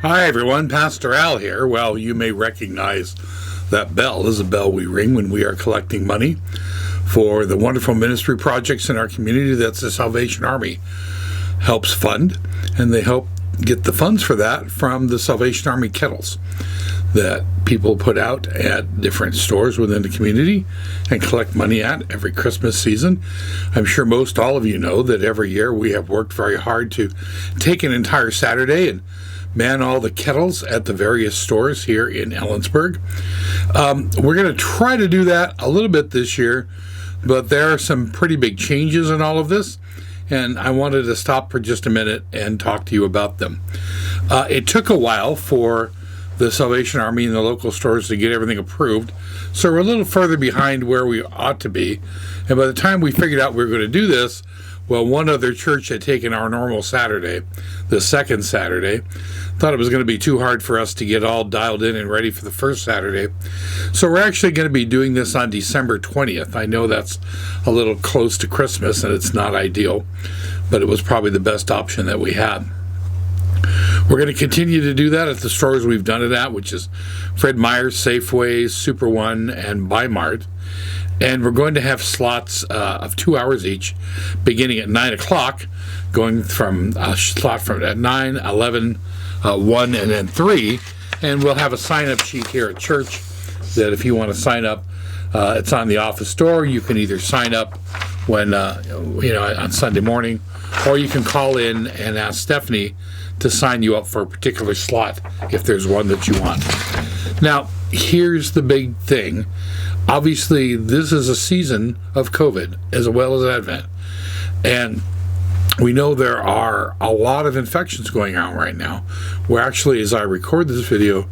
Hi everyone, Pastor Al here. Well, you may recognize that bell. This is a bell we ring when we are collecting money for the wonderful ministry projects in our community that's the Salvation Army helps fund, and they help get the funds for that from the Salvation Army kettles that people put out at different stores within the community and collect money at every Christmas season. I'm sure most all of you know that every year we have worked very hard to take an entire Saturday and man all the kettles at the various stores here in Ellensburg. We're going to try to do that a little bit this year, but there are some pretty big changes in all of this, and I wanted to stop for just a minute and talk to you about them. It took a while for the Salvation Army and the local stores to get everything approved, so we're a little further behind where we ought to be. And by the time we figured out we were going to do this, well, one other church had taken our normal Saturday, the second Saturday, thought it was going to be too hard for us to get all dialed in and ready for the first Saturday. So we're actually going to be doing this on December 20th. I know that's a little close to Christmas and it's not ideal, but it was probably the best option that we had. We're going to continue to do that at the stores we've done it at, which is Fred Meyer's, Safeway, Super One, and Bi-Mart. And we're going to have slots of 2 hours each, beginning at 9 o'clock, going from a slot from at 9, 11, 1, and then 3. And we'll have a sign-up sheet here at church that if you want to sign up, it's on the office door. You can either sign up when, on Sunday morning, or you can call in and ask Stephanie to sign you up for a particular slot if there's one that you want. Now, here's the big thing. Obviously, this is a season of COVID as well as Advent. And we know there are a lot of infections going on right now. We're actually, as I record this video,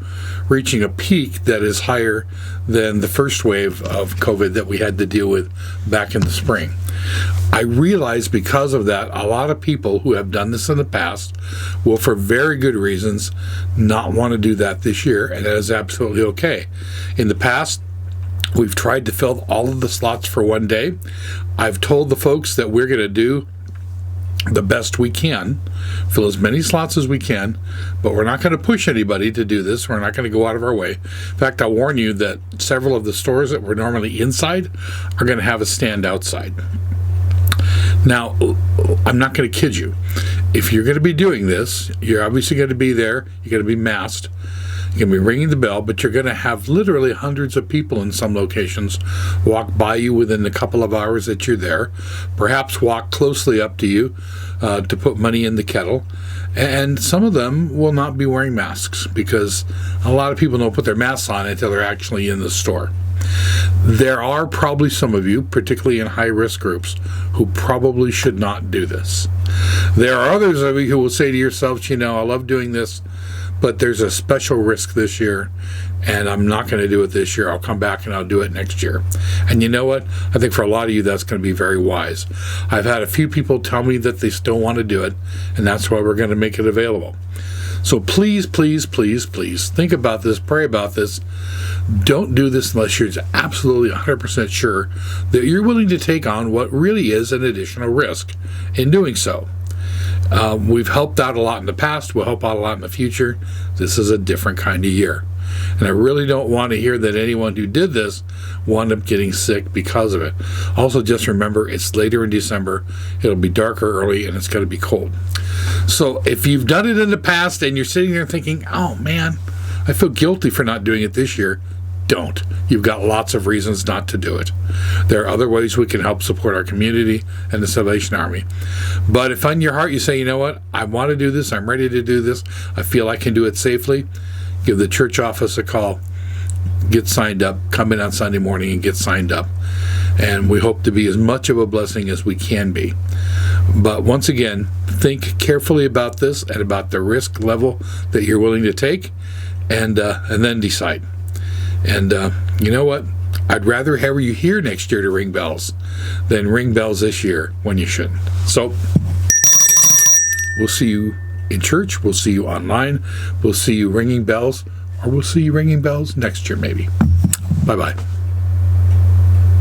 reaching a peak that is higher than the first wave of COVID that we had to deal with back in the spring. I realize because of that, a lot of people who have done this in the past will, for very good reasons, not want to do that this year, and that is absolutely okay. In the past, we've tried to fill all of the slots for one day. I've told the folks that we're going to do the best we can, fill as many slots as we can, but we're not going to push anybody to do this. We're not going to go out of our way. In fact, I'll warn you that several of the stores that were normally inside are going to have a stand outside. Now, I'm not going to kid you. If you're going to be doing this, you're obviously going to be there. You're going to be masked. You're going to be ringing the bell, but you're going to have literally hundreds of people in some locations walk by you within a couple of hours that you're there, perhaps walk closely up to you to put money in the kettle. And some of them will not be wearing masks because a lot of people don't put their masks on until they're actually in the store. There are probably some of you, particularly in high-risk groups, who probably should not do this. There are others of you who will say to yourselves, I love doing this, but there's a special risk this year, and I'm not going to do it this year. I'll come back and I'll do it next year. And you know what? I think for a lot of you, that's going to be very wise. I've had a few people tell me that they still want to do it, and that's why we're going to make it available. So please, please, please, please think about this, pray about this. Don't do this unless you're absolutely 100% sure that you're willing to take on what really is an additional risk in doing so. We've helped out a lot in the past. We'll help out a lot in the future. This is a different kind of year. And I really don't want to hear that anyone who did this wound up getting sick because of it. Also, just remember, it's later in December. It'll be darker early, and it's going to be cold. So if you've done it in the past and you're sitting there thinking, oh, man, I feel guilty for not doing it this year, don't. You've got lots of reasons not to do it. There are other ways we can help support our community and the Salvation Army. But if in your heart you say, you know what, I want to do this, I'm ready to do this, I feel I can do it safely, give the church office a call, get signed up, come in on Sunday morning and get signed up. And we hope to be as much of a blessing as we can be. But once again, think carefully about this and about the risk level that you're willing to take, and then decide. And you know what? I'd rather have you here next year to ring bells than ring bells this year when you shouldn't. So we'll see you in church. We'll see you online. We'll see you ringing bells, or we'll see you ringing bells next year maybe. Bye-bye.